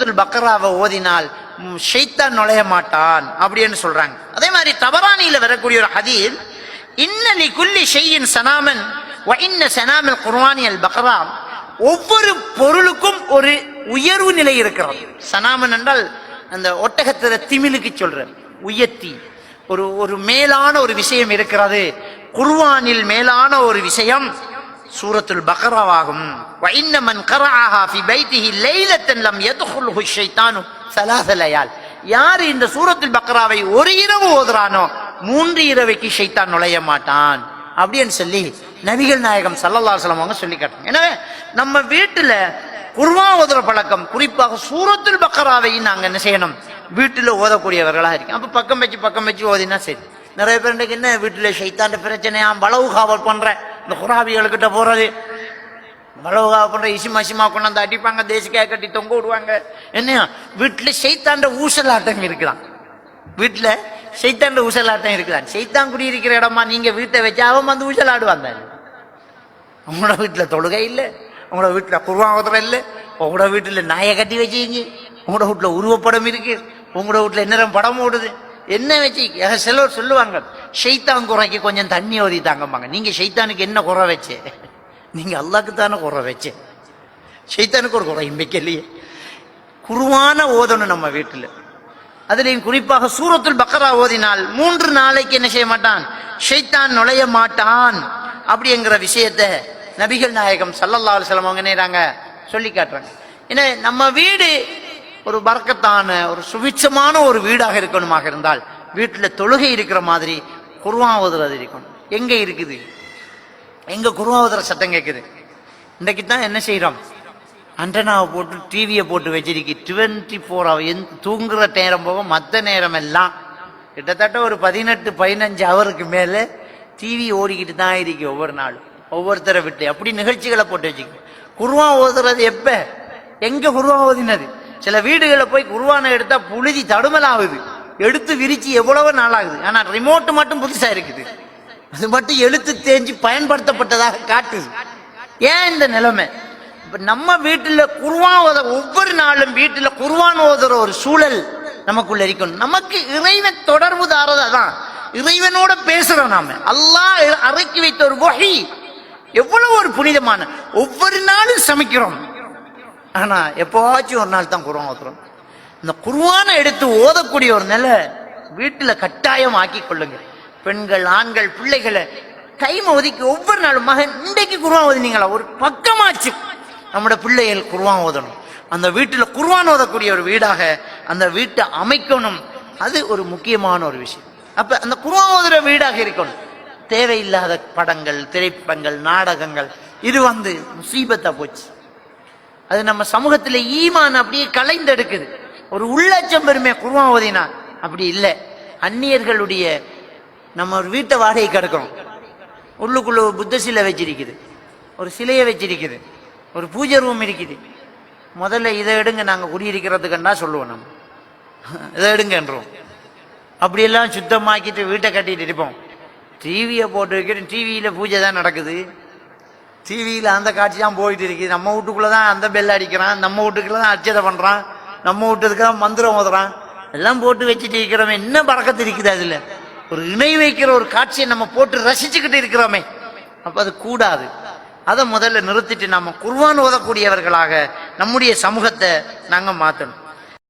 சூரத்துல் பக்ராவை ஓதினால் ஷைத்தான் நுழைய மாட்டான் அப்படின்னு சொல்றாங்க. அதே மாதிரி தபரானியில வரக்கூடிய ஒரு ஹதீஸ், இன்னலி குல்லி ஷையின் சனாமன் வ இன்ன சனாமல் குர்ஆனி அல் பக்ரா, ஒவ்வொரு பொருளுக்கும் ஒரு உயர்வு நிலை இருக்கிறது. சனாமன் என்றால் அந்த ஒட்டகத்திற திமிலுக்கு சொல்ற உயர்த்தி ஒரு மேலான ஒரு விஷயம் இருக்கிறது. குர்ஆனில் மேலான ஒரு விஷயம் சூரத்துல் பக்ராவாகும். வ இன்ன மன் கரஅஹா ஃபி பைத்திஹி லைலத்தன் லம் யத்குல்ஹு ஷைத்தானு ஸலாஸ லயால், யார் இந்த சூரத்துல் பக்ராவை ஒரு இரவு ஓதுறானோ 3 இரவுக்கு ஷைத்தான் நுழைய மாட்டான் அப்படின்னு சொல்லி நபிகள் நாயகம் ஸல்லல்லாஹு அலைஹி வஸல்லம் அவங்க சொல்லி காட்டுறாங்க. எனவே நம்ம வீட்டுல குர்ஆன் ஓதுற பழக்கம், குறிப்பாக சூரத்துல் பக்ராவை நாங்க என்ன செய்யணும், வீட்டுல ஓதக்கூடியவர்களா இருக்கு. அப்ப பக்கம் வச்சு ஓதினா சரி. நிறைய பேருக்கு என்ன வீட்டுல ஷைத்தாண்ட பிரச்சனையா, வளவு காவல் பண்ற இந்த குராபிகளுக்கிட்ட போறது, வளவு காவல் பண்ற இசிமா கொண்டாந்து அடிப்பாங்க, தேசிக்காய கட்டி தொங்க விடுவாங்க. என்னையா வீட்டுல ஷைத்தாண்ட ஊசலாட்டம் இருக்கலாம், வீட்டுல ஷைத்தாண்ட ஊசலாட்டம் இருக்கலாம். ஷைத்தான் குடியிருக்கிற இடமா நீங்க வீட்டை வச்சு அவன் வந்து ஊசலாடுவாங்க. உங்களோட வீட்டுல தொழுகை இல்லை, உங்களோட வீட்டுல குர்ஆன் ஓதுற இல்லை, உங்களோட வீட்டுல நாயை கட்டி வச்சுக்கிங்க, உங்களோட வீட்டுல உருவப்படம் இருக்கு, உங்களோட வீட்டுல என்ன படம் ஓடுது, என்ன வச்சு சிலர் சொல்லுவாங்க ஷைத்தான் குறைக்கு கொஞ்சம் தண்ணி ஓதி தாங்கம்பாங்க. நீங்க ஷைத்தானுக்கு என்ன குறை வச்சு, நீங்க அல்லாஹ்க்கு தானே குறை வச்சு, ஷைத்தானுக்கு ஒரு குறை வைக்கலையே. குர்ஆன ஓதணும் நம்ம வீட்டுல. அதுலயும் குறிப்பாக சூரத்துல் பக்ரா ஓதினால் 3 நாளைக்கு என்ன செய்ய மாட்டான், ஷைத்தான் நுழைய மாட்டான் அப்படிங்கிற விஷயத்தை நபிகள் நாயகம் ஸல்லல்லாஹு அலைஹி வஸல்லம் அவங்க நேராங்க சொல்லி காட்டுறாங்க. ஏன்னா நம்ம வீடு ஒரு பரக்கத்தான ஒரு சுபிட்சமான ஒரு வீடாக இருக்கணுமாக இருந்தால் வீட்டுல தொழுகை இருக்கிற மாதிரி குர்ஆன் ஓதுறது இருக்கணும். எங்க இருக்குது, எங்க குர்ஆன் ஓதுற சத்தம் கேட்குது. இன்றைக்கு தான் என்ன செய்யறோம், அண்டனாவை போட்டு டிவியை போட்டு வச்சிருக்கு. 24 hours தூங்குற நேரம் போக மற்ற நேரம் எல்லாம் கிட்டத்தட்ட ஒரு 18-15 ஹவருக்கு மேல டிவி ஓடிக்கிட்டு தான் இருக்கு. ஒவ்வொரு நாளும் ஒவ்வொருத்தரை விட்டு அப்படி நிகழ்ச்சிகளை போட்டு வச்சுக்க. குர்ஆன் ஓதுறது எப்ப, எங்க குர்ஆன் ஓதினது? சில வீடுகளை போய் குர்ஆனை எடுத்தா புழுதி தடுமலாகுது, எடுத்து விரிச்சு எவ்வளவு நாளாகுது. ஆனா ரிமோட் மட்டும் புதுசா இருக்குது, அது மட்டும் எழுத்து தேஞ்சு பயன்படுத்தப்பட்டதாக காட்டுது. ஏன் இந்த நிலைமை? இப்ப நம்ம வீட்டுல குர்ஆன் ஓத ஒவ்வொரு நாளும் வீட்டுல குர்ஆன் ஓதுற ஒரு சூழல் நமக்குள்ள இருக்கணும். நமக்கு இறைவன் தொடர்பு தாரதான், இறைவனோட பேசுறோம் நாம. அல்லாஹ் அறைக்கி வைத்த ஒரு வஹி, எவ்வளவு ஒரு புனிதமான. ஒவ்வொரு நாளும் சமைக்கிறோம், ஆனா எப்போவாச்சும் ஒரு நாள் தான் குர்ஆன் ஓதுறோம். இந்த குர்ஆனை எடுத்து ஓதக்கூடிய ஒரு நிலை வீட்டுல கட்டாயம் ஆக்கி கொள்ளுங்க. பெண்கள், ஆண்கள், பிள்ளைகளை டைம் ஒதுக்கி ஒவ்வொரு நாளும், மகன் இன்றைக்கு குர்ஆன் ஓதினீங்களா, ஒரு பக்கமாச்சு நம்முடைய பிள்ளைகள் குர்ஆன் ஓதணும். அந்த வீட்டுல குர்ஆன் ஓதக்கூடிய ஒரு வீடாக அந்த வீட்டை அமைக்கணும். அது ஒரு முக்கியமான ஒரு விஷயம். அப்ப அந்த குர்ஆன் ஓதுற வீடாக இருக்கணும். தேவையில்லாத படங்கள், திரைப்படங்கள், நாடகங்கள் இது முசீபத்தா போச்சு. அது நம்ம சமூகத்துல ஈமான் அப்படியே கலைந்தெடுக்குது. ஒரு உள்ளச்சம் பெருமை குர்ஆன் ஓதினா அப்படி இல்லை. அந்நியர்களுடைய நம்ம ஒரு வீட்டை வாடகை கிடக்கிறோம், உள்ளுக்குள்ள ஒரு புத்த சிலை வச்சிருக்குது, ஒரு சிலையை வச்சிருக்குது, ஒரு பூஜை ரூம் இருக்குது. முதல்ல இதை எடுங்க, நாங்க குடியிருக்கிறதுக்குன்னா சொல்லுவோம், நம்ம இதை எடுங்கன்றோம். அப்படியெல்லாம் சுத்தமாக்கிட்டு வீட்டை கட்டிட்டு இருப்போம். டிவியை போட்டு வைக்கிறோம், டிவியில பூஜை தான் நடக்குது, டிவியில அந்த காட்சி தான் போயிட்டு இருக்குது. நம்ம வீட்டுக்குள்ளதான் அந்த பெல் அடிக்கிறான், நம்ம வீட்டுக்குள்ளதான் அர்ச்சனை பண்றான், நம்ம வீட்டுக்கு தான் மந்திரம் ஓதுறான், எல்லாம் போட்டு வச்சுட்டு இருக்கிறோமே. என்ன பறக்கத்து இருக்குது அதுல? ஒரு இணை வைக்கிற ஒரு காட்சியை நம்ம போட்டு ரசிச்சுக்கிட்டு இருக்கிறோமே. அப்ப அது கூடாது. அதை முதல்ல நிறுத்திட்டு நாம குர்ஆன் ஓதக்கூடியவர்களாக நம்முடைய சமூகத்தை நாங்க மாத்தணும்.